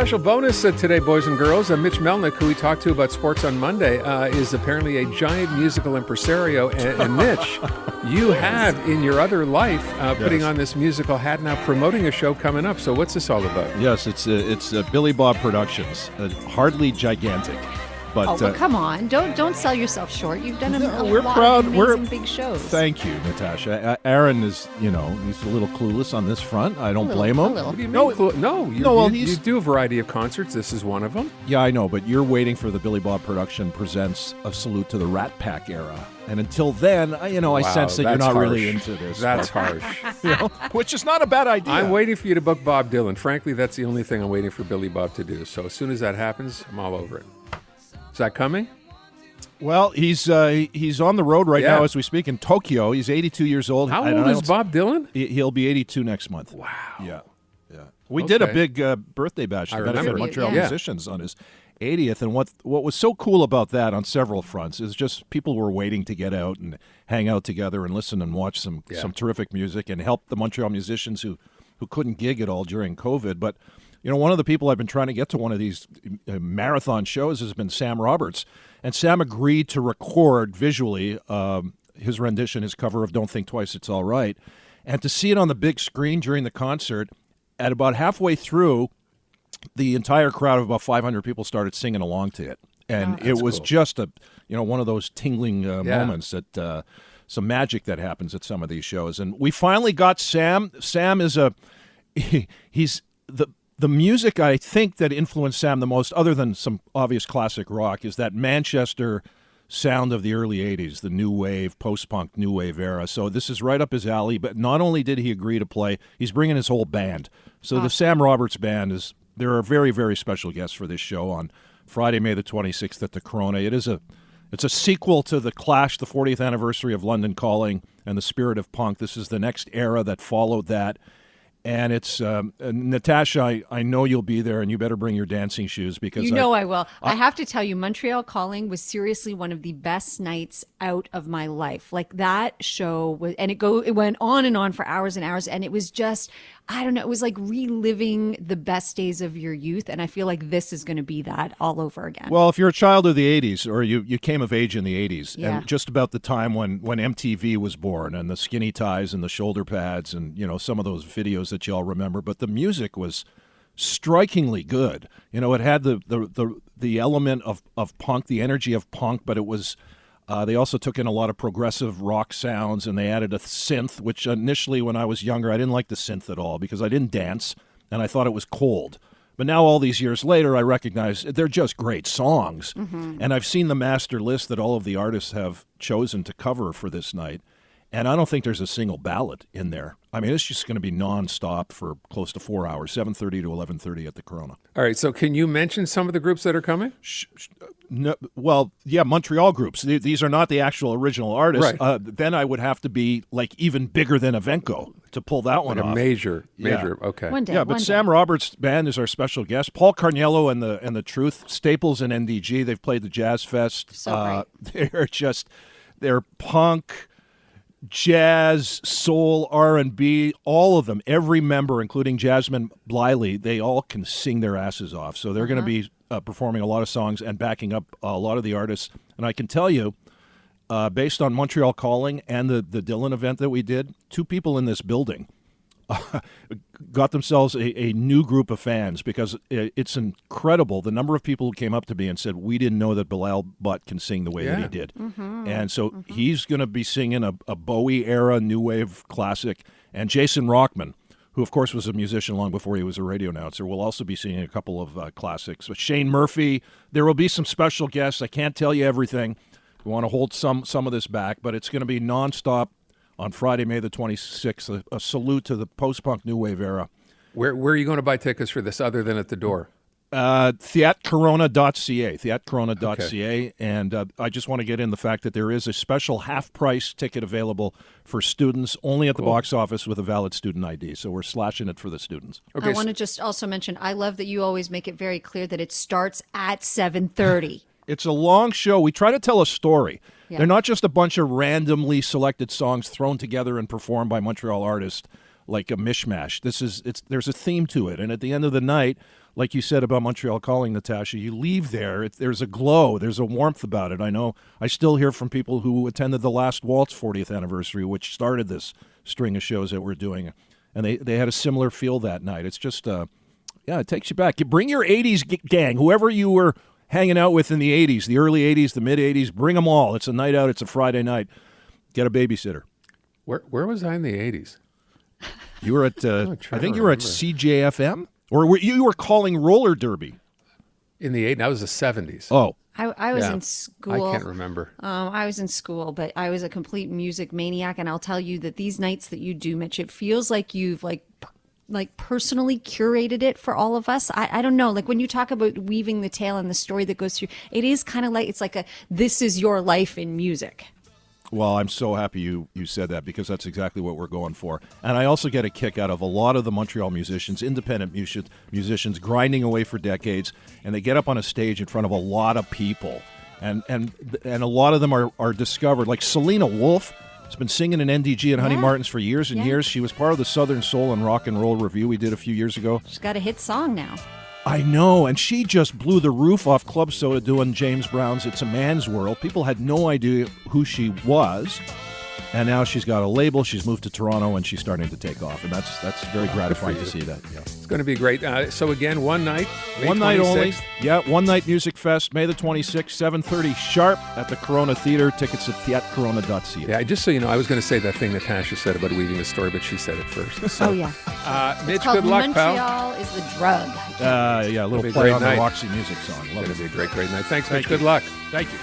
special bonus today, boys and girls. Mitch Melnick, who we talked to about sports on Monday, is apparently a giant musical impresario. And Mitch, you have in your other life putting on this musical hat now, promoting a show coming up. So what's this all about? Yes, it's Billy Bob Productions, hardly gigantic. But come on! Don't sell yourself short. You've done we're proud. Of amazing big shows. Thank you, Natasha. Aaron is, he's a little clueless on this front. I don't blame him. What do you mean? You do a variety of concerts. This is one of them. Yeah, I know, but you're waiting for the Billy Bob Production presents a salute to the Rat Pack era. And until then, I sense that you're not really into this. That's harsh. Which is not a bad idea. I'm waiting for you to book Bob Dylan. Frankly, that's the only thing I'm waiting for Billy Bob to do. So as soon as that happens, I'm all over it. Is that coming? Well, he's on the road right now as we speak in Tokyo. He's 82 years old. How old is Bob Dylan? He'll be 82 next month. Wow. Yeah. We did a big birthday bash to benefit Montreal musicians on his 80th. And what was so cool about that on several fronts is just people were waiting to get out and hang out together and listen and watch some terrific music and help the Montreal musicians who couldn't gig at all during COVID. But one of the people I've been trying to get to one of these marathon shows has been Sam Roberts. And Sam agreed to record visually his rendition, his cover of Don't Think Twice, It's All Right. And to see it on the big screen during the concert, at about halfway through, the entire crowd of about 500 people started singing along to it. And it was just one of those tingling moments that some magic that happens at some of these shows. And we finally got Sam. Sam is he's the music I think that influenced Sam the most, other than some obvious classic rock, is that Manchester sound of the early 80s, the new wave, post-punk, new wave era. So this is right up his alley, but not only did he agree to play, he's bringing his whole band. So the Sam Roberts Band there are very, very special guests for this show on Friday, May the 26th at the Corona. It's a sequel to The Clash, the 40th anniversary of London Calling and the Spirit of Punk. This is the next era that followed that. And it's Natasha, I know you'll be there, and you better bring your dancing shoes because I will. I have to tell you, Montreal Calling was seriously one of the best nights out of my life. Like that show was, and it went on and on for hours and hours, and it was just, I don't know, it was like reliving the best days of your youth, and I feel like this is going to be that all over again. Well, if you're a child of the 80s, or you came of age in the 80s, and just about the time when MTV was born, and the skinny ties and the shoulder pads, and some of those videos that you all remember, but the music was strikingly good. It had the element of punk, the energy of punk, but it was they also took in a lot of progressive rock sounds, and they added a synth, which initially when I was younger, I didn't like the synth at all because I didn't dance, and I thought it was cold. But now all these years later, I recognize they're just great songs. Mm-hmm. And I've seen the master list that all of the artists have chosen to cover for this night, and I don't think there's a single ballad in there. I mean, it's just going to be nonstop for close to 4 hours, 7:30 to 11:30 at the Corona. All right, so can you mention some of the groups that are coming? No, well, yeah, Montreal groups. These are not the actual original artists. Right. Then I would have to be like even bigger than Evenko to pull that one off. A major, okay. One day, yeah, but Sam Roberts' band is our special guest. Paul Carniello and the Truth, Staples and NDG. They've played the Jazz Fest. So they're punk, jazz, soul, R&B, all of them, every member, including Jasmine Bliley, they all can sing their asses off. So they're going to be performing a lot of songs and backing up a lot of the artists. And I can tell you, based on Montreal Calling and the Dylan event that we did, 2 people in this building got themselves a new group of fans because it's incredible the number of people who came up to me and said, we didn't know that Bilal Butt can sing the way that he did. Mm-hmm. And so he's going to be singing a Bowie-era new wave classic. And Jason Rockman, who, of course, was a musician long before he was a radio announcer, will also be singing a couple of classics. But Shane Murphy, there will be some special guests. I can't tell you everything. We want to hold some of this back, but it's going to be nonstop on Friday, May the 26th, a salute to the post-punk new wave era. Where are you going to buy tickets for this other than at the door? Theatcorona.ca, Okay. And I just want to get in the fact that there is a special half-price ticket available for students only at the box office with a valid student ID. So we're slashing it for the students. Okay. I want to just also mention, I love that you always make it very clear that it starts at 7:30. It's a long show. We try to tell a story. Yeah. They're not just a bunch of randomly selected songs thrown together and performed by Montreal artists like a mishmash. There's a theme to it. And at the end of the night, like you said about Montreal Calling, Natasha, you leave there, there's a glow, there's a warmth about it. I know I still hear from people who attended the Last Waltz 40th anniversary, which started this string of shows that we're doing, and they had a similar feel that night. It's just, it takes you back. You bring your 80s gang, whoever you were hanging out with in the 80s, the early 80s, the mid 80s, bring them all. It's a night out. It's a Friday night. Get a babysitter. Where was I in the 80s? You were at, I think you were at CJFM? Or you were calling roller derby? In the 80s? That was the 70s. Oh. I was in school. I can't remember. I was in school, but I was a complete music maniac. And I'll tell you that these nights that you do, Mitch, it feels like you've like personally curated it for all of us. I don't know. Like when you talk about weaving the tale and the story that goes through, it is kind of like, it's like this is your life in music. Well, I'm so happy you said that, because that's exactly what we're going for. And I also get a kick out of a lot of the Montreal musicians, independent musicians, grinding away for decades, and they get up on a stage in front of a lot of people. And a lot of them are discovered. Like Selena Wolf has been singing in NDG and Honey Martins for years and years. She was part of the Southern Soul and Rock and Roll Review we did a few years ago. She's got a hit song now. I know, and she just blew the roof off Club Soda doing James Brown's It's a Man's World. People had no idea who she was, and now she's got a label. She's moved to Toronto, and she's starting to take off, and that's very gratifying to see that. Yeah. It's going to be great. So again, one night, May one 26th. Night only. Yeah, one night music fest, May the 26th, 7:30 sharp at the Corona Theater. Tickets at theatcorona.ca. Yeah, just so you know, I was going to say that thing Natasha said about weaving the story, but she said it first. So, Mitch, good luck, Montreal pal. is the drug. A little play on the Roxy music song. It's going to be a great night. Thanks, Mitch. Good luck. Thank you.